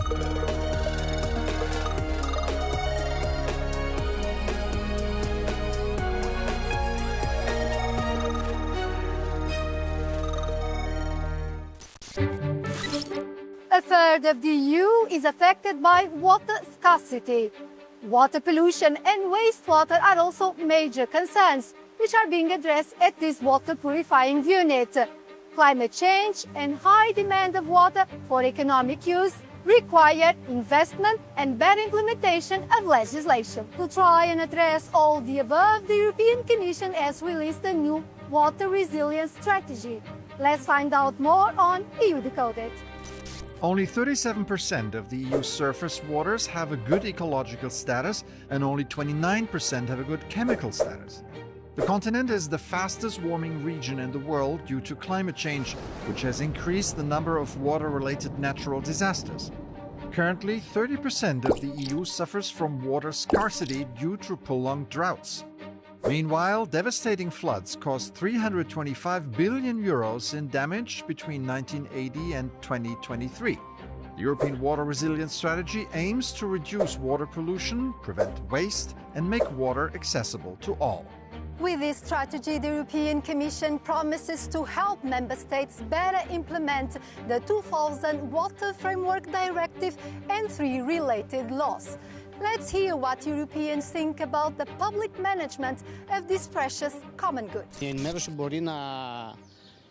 A third of the EU is affected by water scarcity. Water pollution and wastewater are also major concerns, which are being addressed at this water purifying unit. Climate change and high demand of water for economic use require investment and better implementation of legislation. To try and address all the above, the European Commission has released a new water resilience strategy. Let's find out more on EU Decoded. Only 37% of the EU's surface waters have a good ecological status, and only 29% have a good chemical status. The continent is the fastest warming region in the world due to climate change, which has increased the number of water-related natural disasters. Currently, 30% of the EU suffers from water scarcity due to prolonged droughts. Meanwhile, devastating floods cost €325 billion in damage between 1980 and 2023. The European Water Resilience Strategy aims to reduce water pollution, prevent waste, and make water accessible to all. With this strategy, the European Commission promises to help member states better implement the 2000 Water Framework Directive and 3 related laws. Let's hear what Europeans think about the public management of this precious common good. Η ενημέρωση μπορεί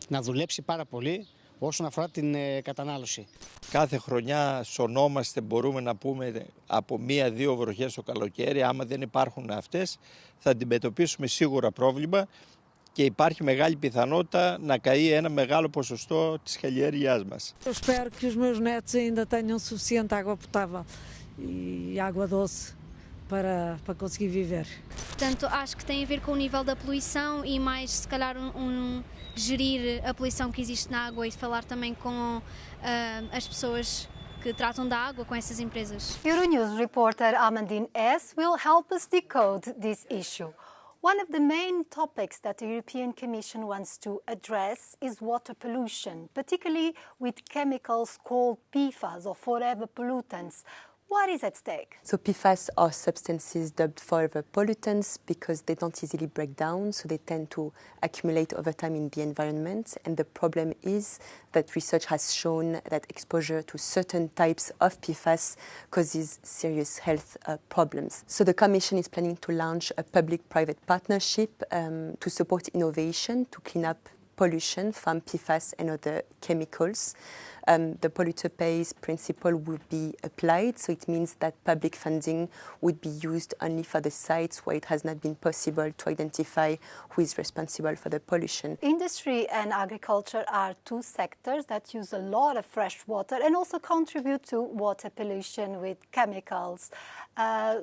να δουλέψει πάρα πολύ όσον αφορά την κατανάλωση. Κάθε χρονιά σωνόμαστε, μπορούμε να πούμε, από 1-2 βροχές το καλοκαίρι. Άμα δεν υπάρχουν αυτές, θα αντιμετωπίσουμε σίγουρα πρόβλημα και υπάρχει μεγάλη πιθανότητα να καεί ένα μεγάλο ποσοστό της καλλιέργειάς μας. Eu espero que os meus netos ainda tenham suficiente água potável e água doce para conseguir viver. Portanto, acho que tem a ver com o nível da poluição e mais, se calhar, gerir a poluição que existe na água e falar também com as pessoas que tratam da água, com essas empresas. Euronews reporter Amandine S. will help us decode this issue. One of the main topics that the European Commission wants to address is water pollution, particularly with chemicals called PFAS or forever pollutants. What is at stake? So PFAS are substances dubbed forever pollutants because they don't easily break down, so they tend to accumulate over time in the environment. And the problem is that research has shown that exposure to certain types of PFAS causes serious health problems. So the Commission is planning to launch a public-private partnership to support innovation to clean up pollution from PFAS and other chemicals. The polluter pays principle will be applied, so it means that public funding would be used only for the sites where it has not been possible to identify who is responsible for the pollution. Industry and agriculture are two sectors that use a lot of fresh water and also contribute to water pollution with chemicals.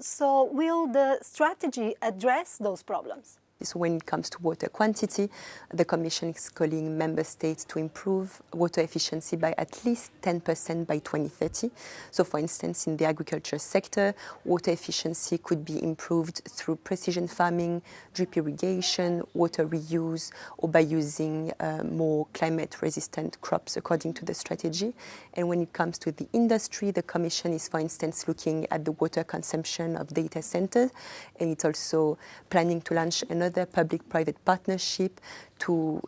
So will the strategy address those problems? So when it comes to water quantity, the Commission is calling member states to improve water efficiency by at least 10% by 2030. So for instance, in the agriculture sector, water efficiency could be improved through precision farming, drip irrigation, water reuse, or by using more climate-resistant crops according to the strategy. And when it comes to the industry, the Commission is, for instance, looking at the water consumption of data centers, and it's also planning to launch another public-private partnership to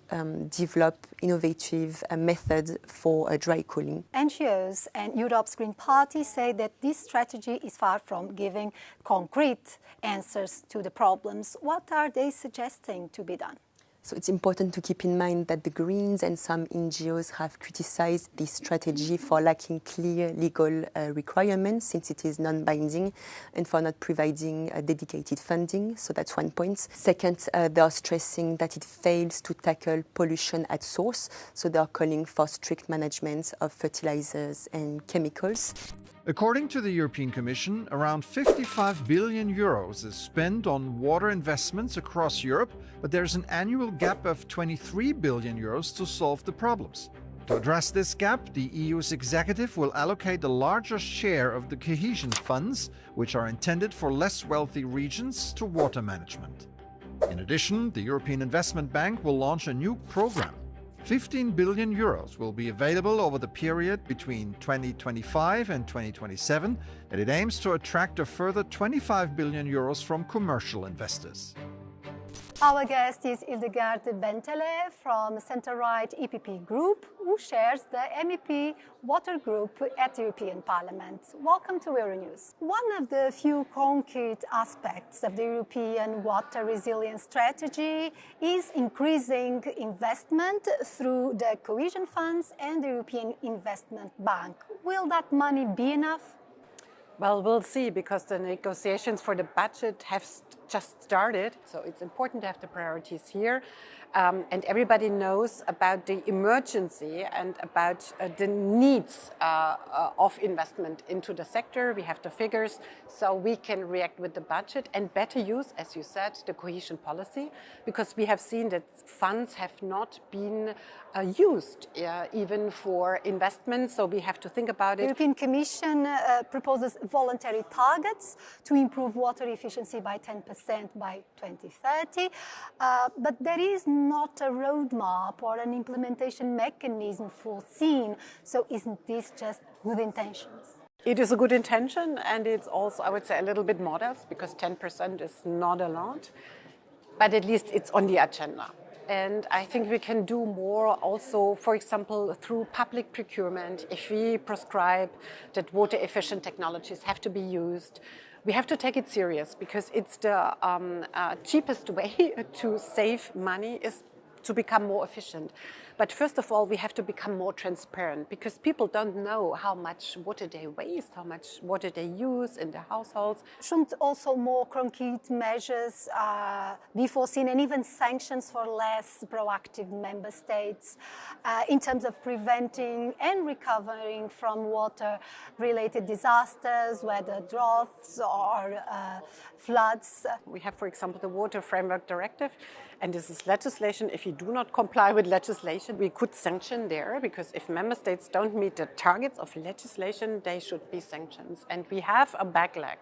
develop innovative methods for dry cooling. NGOs and Europe's Green Party say that this strategy is far from giving concrete answers to the problems. What are they suggesting to be done? So it's important to keep in mind that the Greens and some NGOs have criticized this strategy for lacking clear legal requirements since it is non-binding and for not providing dedicated funding. So that's one point. Second, they are stressing that it fails to tackle pollution at source. So they are calling for strict management of fertilizers and chemicals. According to the European Commission, around €55 billion is spent on water investments across Europe, but there's an annual gap of €23 billion to solve the problems. To address this gap, the EU's executive will allocate a larger share of the cohesion funds, which are intended for less wealthy regions, to water management. In addition, the European Investment Bank will launch a new program. 15 billion euros will be available over the period between 2025 and 2027, and it aims to attract a further 25 billion euros from commercial investors. Our guest is Hildegard Bentele from Centre-Right EPP Group, who shares the MEP Water Group at the European Parliament. Welcome to Euronews. One of the few concrete aspects of the European water resilience strategy is increasing investment through the cohesion funds and the European Investment Bank. Will that money be enough? Well, we'll see, because the negotiations for the budget have just started. So it's important to have the priorities here. And everybody knows about the emergency and about the needs of investment into the sector. We have the figures, so we can react with the budget and better use, as you said, the cohesion policy, because we have seen that funds have not been used even for investment, so we have to think about it. The European Commission proposes voluntary targets to improve water efficiency by 10% by 2030, but there is not a roadmap or an implementation mechanism foreseen, so isn't this just good intentions? It is a good intention, and it's also, I would say, a little bit modest, because 10% is not a lot, but at least it's on the agenda. And I think we can do more also, for example, through public procurement. If we prescribe that water efficient technologies have to be used, we have to take it serious, because it's the cheapest way to save money is to become more efficient. But first of all, we have to become more transparent, because people don't know how much water they waste, how much water they use in their households. Shouldn't also more concrete measures be foreseen, and even sanctions for less proactive member states in terms of preventing and recovering from water-related disasters, whether droughts or floods? We have, for example, the Water Framework Directive, and this is legislation. If you do not comply with legislation, we could sanction there, because if member states don't meet the targets of legislation, they should be sanctions. And we have a backlog.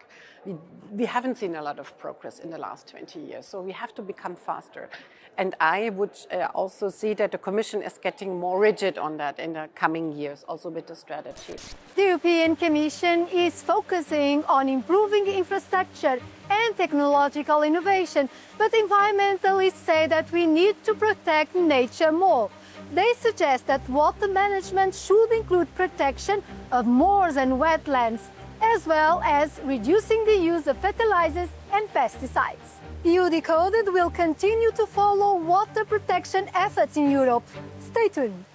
We haven't seen a lot of progress in the last 20 years, so we have to become faster. And I would also see that the Commission is getting more rigid on that in the coming years, also with the strategy. The European Commission is focusing on improving infrastructure and technological innovation, but environmentalists say that we need to protect nature more. They suggest that water management should include protection of moors and wetlands, as well as reducing the use of fertilizers and pesticides. EU Decoded will continue to follow water protection efforts in Europe. Stay tuned.